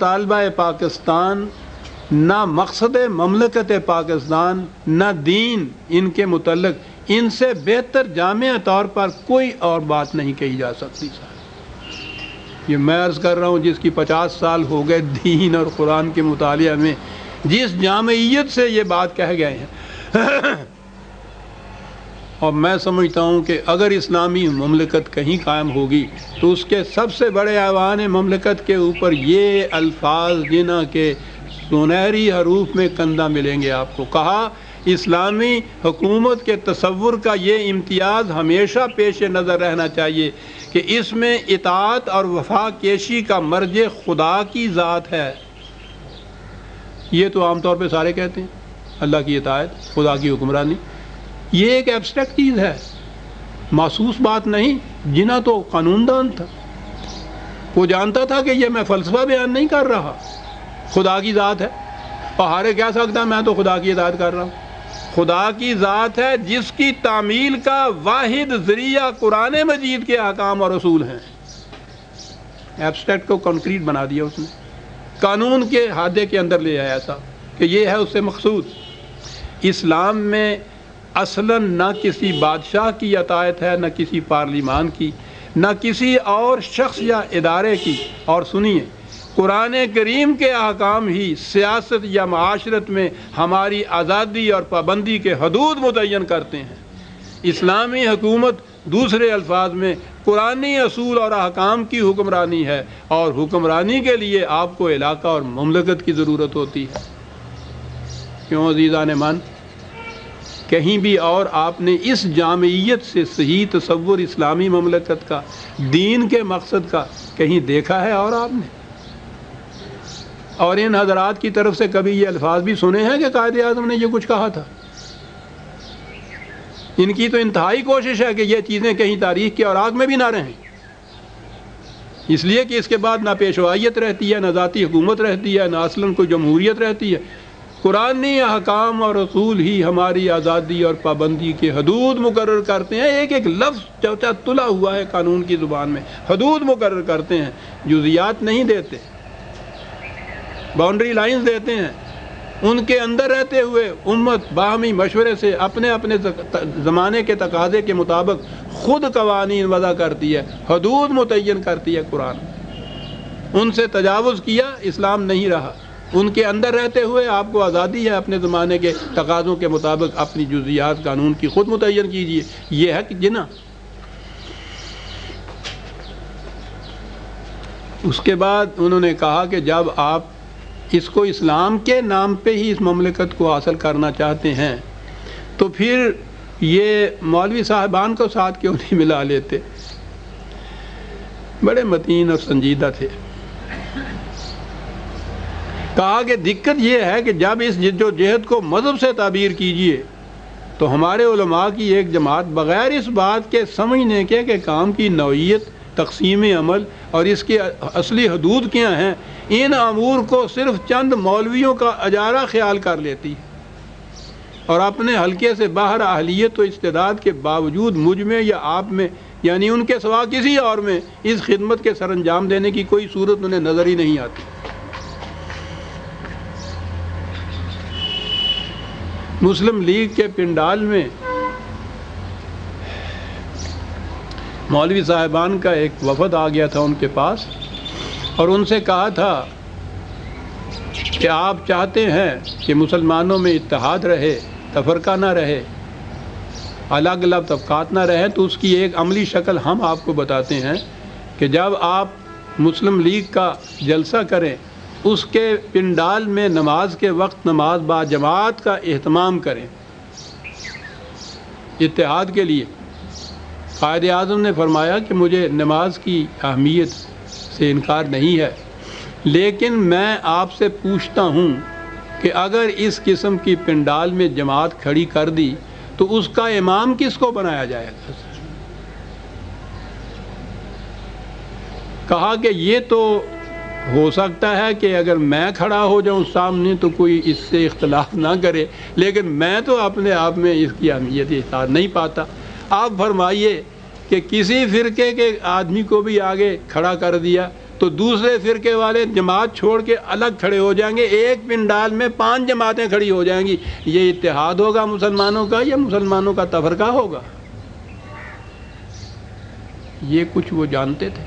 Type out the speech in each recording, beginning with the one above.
طالبہ پاکستان نہ مقصد مملکت پاکستان نہ دین ان کے متعلق ان سے بہتر جامع طور پر کوئی اور بات نہیں کہی جا سکتی صاحب۔ یہ میں عرض کر رہا ہوں جس کی 50 سال ہو گئے دین اور قرآن کے مطالعہ میں، جس جامعیت سے یہ بات کہہ گئے ہیں اور میں سمجھتا ہوں کہ اگر اسلامی مملکت کہیں قائم ہوگی تو اس کے سب سے بڑے ایوان مملکت کے اوپر یہ الفاظ جنہ کے سنہری حروف میں کندہ ملیں گے آپ کو۔ کہا اسلامی حکومت کے تصور کا یہ امتیاز ہمیشہ پیش نظر رہنا چاہیے کہ اس میں اطاعت اور وفا کیشی کا مرجع خدا کی ذات ہے۔ یہ تو عام طور پہ سارے کہتے ہیں اللہ کی اطاعت، خدا کی حکمرانی، یہ ایک ایبسٹریکٹ چیز ہے، محسوس بات نہیں۔ جنہ تو قانون دان تھا، وہ جانتا تھا کہ یہ میں فلسفہ بیان نہیں کر رہا، خدا کی ذات ہے۔ اور ہارے کہہ سکتا میں تو خدا کی اطاعت کر رہا ہوں۔ خدا کی ذات ہے جس کی تعمیل کا واحد ذریعہ قرآن مجید کے احکام اور اصول ہیں۔ ایبسٹریکٹ کو کنکریٹ بنا دیا اس نے، قانون کے حادے کے اندر لے آیا ایسا کہ یہ ہے اس سے مقصود۔ اسلام میں اصلاً نہ کسی بادشاہ کی اطاعت ہے، نہ کسی پارلیمان کی، نہ کسی اور شخص یا ادارے کی۔ اور سنیے، قرآن کریم کے احکام ہی سیاست یا معاشرت میں ہماری آزادی اور پابندی کے حدود متعین کرتے ہیں۔ اسلامی حکومت دوسرے الفاظ میں قرآنی اصول اور احکام کی حکمرانی ہے، اور حکمرانی کے لیے آپ کو علاقہ اور مملکت کی ضرورت ہوتی ہے۔ کیوں عزیزان من؟ کہیں بھی اور آپ نے اس جامعیت سے صحیح تصور اسلامی مملکت کا، دین کے مقصد کا کہیں دیکھا ہے؟ اور آپ نے اور ان حضرات کی طرف سے کبھی یہ الفاظ بھی سنے ہیں کہ قائد اعظم نے یہ کچھ کہا تھا؟ ان کی تو انتہائی کوشش ہے کہ یہ چیزیں کہیں تاریخ کے اوراق میں بھی نہ رہیں، اس لیے کہ اس کے بعد نہ پیشوائیت رہتی ہے، نہ ذاتی حکومت رہتی ہے، نہ اصلاً کوئی جمہوریت رہتی ہے۔ قرآنی احکام اور اصول ہی ہماری آزادی اور پابندی کے حدود مقرر کرتے ہیں۔ ایک ایک لفظ چوچا تلا ہوا ہے قانون کی زبان میں، حدود مقرر کرتے ہیں، جزیات نہیں دیتے، باؤنڈری لائنز دیتے ہیں۔ ان کے اندر رہتے ہوئے امت باہمی مشورے سے اپنے اپنے زمانے کے تقاضے کے مطابق خود قوانین وضع کرتی ہے، حدود متعین کرتی ہے قرآن۔ ان سے تجاوز کیا اسلام نہیں رہا۔ ان کے اندر رہتے ہوئے آپ کو آزادی ہے اپنے زمانے کے تقاضوں کے مطابق اپنی جزیات قانون کی خود متعین کیجیے۔ یہ ہے کہ جنا۔ اس کے بعد انہوں نے کہا کہ جب آپ اس کو اسلام کے نام پہ ہی اس مملکت کو حاصل کرنا چاہتے ہیں تو پھر یہ مولوی صاحبان کو ساتھ کیوں نہیں ملا لیتے؟ بڑے متین اور سنجیدہ تھے۔ کہا کہ دقت یہ ہے کہ جب اس جد و جہد کو مذہب سے تعبیر کیجئے تو ہمارے علماء کی ایک جماعت بغیر اس بات کے سمجھنے کے کہ کام کی نوعیت، تقسیم عمل اور اس کے اصلی حدود کیا ہیں، ان امور کو صرف چند مولویوں کا اجارہ خیال کر لیتی ہے، اور اپنے حلقے سے باہر اہلیت و استعداد کے باوجود مجھ میں یا آپ میں، یعنی ان کے سوا کسی اور میں، اس خدمت کے سر انجام دینے کی کوئی صورت انہیں نظر ہی نہیں آتی۔ مسلم لیگ کے پنڈال میں مولوی صاحبان کا ایک وفد آ گیا تھا ان کے پاس، اور ان سے کہا تھا کہ آپ چاہتے ہیں کہ مسلمانوں میں اتحاد رہے، تفرقہ نہ رہے، الگ الگ طبقات نہ رہیں، تو اس کی ایک عملی شکل ہم آپ کو بتاتے ہیں کہ جب آپ مسلم لیگ کا جلسہ کریں، اس کے پنڈال میں نماز کے وقت نماز با جماعت کا اہتمام کریں اتحاد کے لیے۔ قائد اعظم نے فرمایا کہ مجھے نماز کی اہمیت سے انکار نہیں ہے، لیکن میں آپ سے پوچھتا ہوں کہ اگر اس قسم کی پنڈال میں جماعت کھڑی کر دی تو اس کا امام کس کو بنایا جائے گا؟ کہا کہ یہ تو ہو سکتا ہے کہ اگر میں کھڑا ہو جاؤں سامنے تو کوئی اس سے اختلاف نہ کرے، لیکن میں تو اپنے آپ میں اس کی اہمیت احساس نہیں پاتا۔ آپ فرمائیے کہ کسی فرقے کے آدمی کو بھی آگے کھڑا کر دیا تو دوسرے فرقے والے جماعت چھوڑ کے الگ کھڑے ہو جائیں گے، ایک پنڈال میں 5 جماعتیں کھڑی ہو جائیں گی۔ یہ اتحاد ہوگا مسلمانوں کا یا مسلمانوں کا تفرقہ ہوگا؟ یہ کچھ وہ جانتے تھے۔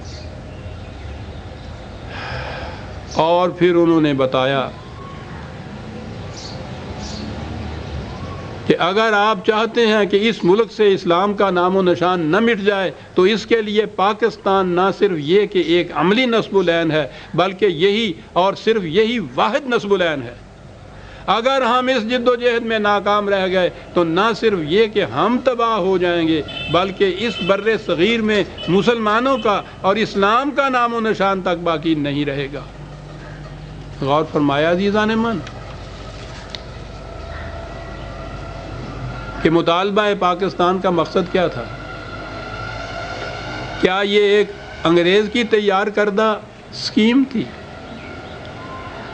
اور پھر انہوں نے بتایا کہ اگر آپ چاہتے ہیں کہ اس ملک سے اسلام کا نام و نشان نہ مٹ جائے تو اس کے لیے پاکستان نہ صرف یہ کہ ایک عملی نصب العین ہے بلکہ یہی اور صرف یہی واحد نصب العین ہے۔ اگر ہم اس جد و جہد میں ناکام رہ گئے تو نہ صرف یہ کہ ہم تباہ ہو جائیں گے بلکہ اس بر صغیر میں مسلمانوں کا اور اسلام کا نام و نشان تک باقی نہیں رہے گا۔ غور فرمایا عزیزان من کہ مطالبہ پاکستان کا مقصد کیا تھا؟ کیا یہ ایک انگریز کی تیار کردہ اسکیم تھی؟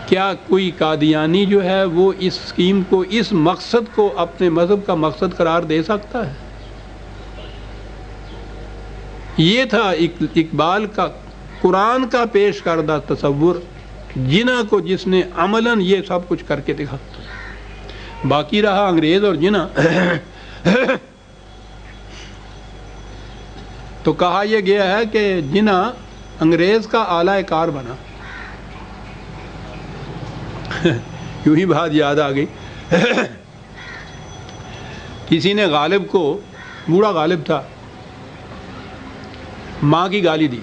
کیا کوئی قادیانی جو ہے وہ اس اسکیم کو، اس مقصد کو اپنے مذہب کا مقصد قرار دے سکتا ہے؟ یہ تھا اقبال کا قرآن کا پیش کردہ تصور، جناح کو جس نے عملاً یہ سب کچھ کر کے دکھا۔ باقی رہا انگریز اور جناح تو کہا یہ گیا ہے کہ جناح انگریز کا اعلی کار بنا۔ یوں ہی بات یاد آ گئی، کسی نے غالب کو، بوڑھا غالب تھا، ماں کی گالی دی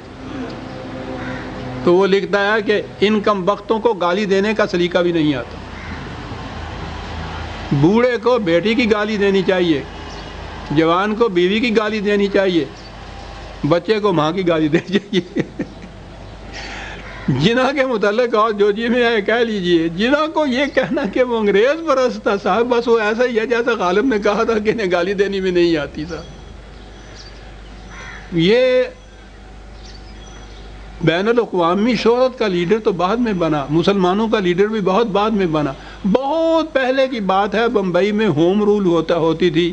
تو وہ لکھتا ہے کہ ان کم بختوں کو گالی دینے کا سلیقہ بھی نہیں آتا۔ بوڑھے کو بیٹی کی گالی دینی چاہیے، جوان کو بیوی کی گالی دینی چاہیے، بچے کو ماں کی گالی دینی چاہیے۔ جناح کے متعلق اور جو جی میں ہے کہہ لیجئے، جناح کو یہ کہنا کہ وہ انگریز پرست تھا، صاحب بس وہ ایسا ہی ہے جیسا غالب نے کہا تھا کہ انہیں گالی دینی بھی نہیں آتی تھا۔ یہ بین الاقوامی شہرت کا لیڈر تو بعد میں بنا، مسلمانوں کا لیڈر بھی بہت بعد میں بنا۔ بہت پہلے کی بات ہے، بمبئی میں ہوم رول ہوتی تھی،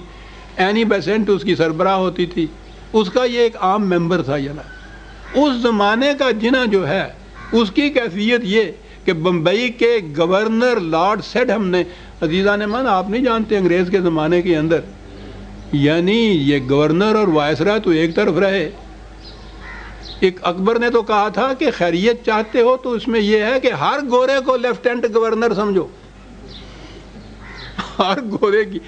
اینی بیسنٹ اس کی سربراہ ہوتی تھی، اس کا یہ ایک عام ممبر تھا۔ اس زمانے کا جناح جو ہے اس کی کیفیت یہ کہ بمبئی کے گورنر لارڈ سیڈہم نے، عزیزان من آپ نہیں جانتے انگریز کے زمانے کے اندر، یعنی یہ گورنر اور وائسرائے تو ایک طرف رہے، ایک اکبر نے تو کہا تھا کہ خیریت چاہتے ہو تو اس میں یہ ہے کہ ہر گورے کو لیفٹیننٹ گورنر سمجھو، ہر گورے کی۔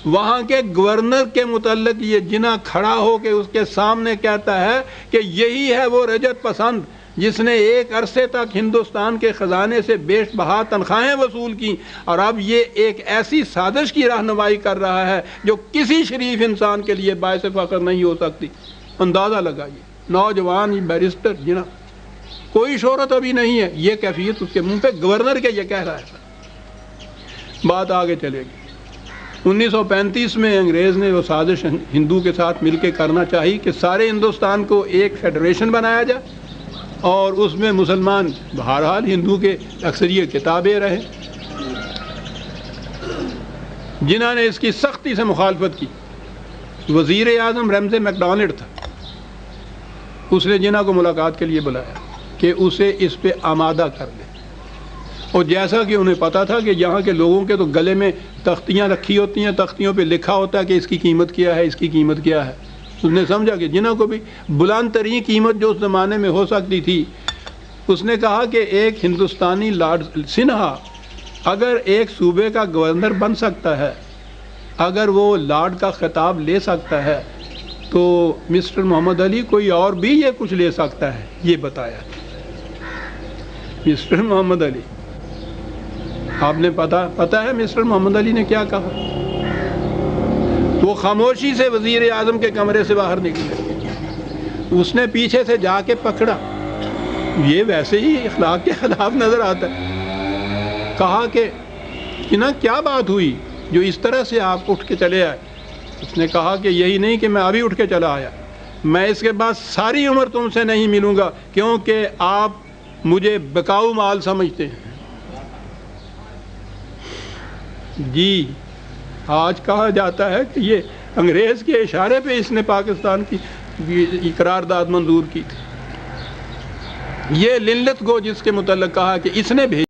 وہاں کے گورنر کے متعلق یہ جناح کھڑا ہو کے اس کے سامنے کہتا ہے کہ یہی ہے وہ رجت پسند جس نے ایک عرصے تک ہندوستان کے خزانے سے بیش بہا تنخواہیں وصول کی، اور اب یہ ایک ایسی سازش کی رہنمائی کر رہا ہے جو کسی شریف انسان کے لیے باعث فخر نہیں ہو سکتی۔ اندازہ لگائیے، نوجوان بیرسٹر جناح، کوئی شہرت ابھی نہیں ہے، یہ کیفیت اس کے منہ پہ، گورنر کے یہ کہہ رہا ہے۔ بات آگے چلے گی۔ 1935 میں انگریز نے وہ سازش ہندو کے ساتھ مل کے کرنا چاہی کہ سارے ہندوستان کو ایک فیڈریشن بنایا جائے اور اس میں مسلمان بہرحال ہندو کے اکثریت کتابیں رہے۔ جنہوں نے اس کی سختی سے مخالفت کی، وزیر اعظم ریمزے میکڈونلڈ تھا، اس نے جناح کو ملاقات کے لیے بلایا کہ اسے اس پہ آمادہ کر دے، اور جیسا کہ انہیں پتا تھا کہ یہاں کے لوگوں کے تو گلے میں تختیاں رکھی ہوتی ہیں، تختیوں پہ لکھا ہوتا ہے کہ اس کی قیمت کیا ہے، اس کی قیمت کیا ہے۔ اس نے سمجھا کہ جناح کو بھی بلند ترین قیمت جو اس زمانے میں ہو سکتی تھی، اس نے کہا کہ ایک ہندوستانی لارڈ سنہا اگر ایک صوبے کا گورنر بن سکتا ہے، اگر وہ لارڈ کا خطاب لے سکتا ہے، تو مسٹر محمد علی کوئی اور بھی یہ کچھ لے سکتا ہے۔ یہ بتایا مسٹر محمد علی، آپ نے پتا ہے مسٹر محمد علی نے کیا کہا؟ وہ خاموشی سے وزیر اعظم کے کمرے سے باہر نکلے، اس نے پیچھے سے جا کے پکڑا، یہ ویسے ہی اخلاق کے خلاف نظر آتا ہے۔ کہا کہ جناح کیا بات ہوئی جو اس طرح سے آپ اٹھ کے چلے آئے؟ اس نے کہا کہ یہی نہیں کہ میں ابھی اٹھ کے چلا آیا، میں اس کے بعد ساری عمر تم سے نہیں ملوں گا کیونکہ آپ مجھے بکاؤ مال سمجھتے ہیں۔ جی آج کہا جاتا ہے کہ یہ انگریز کے اشارے پہ اس نے پاکستان کی قرارداد منظور کی تھی۔ یہ لنلت گو جس کے متعلق کہا کہ اس نے بھیجا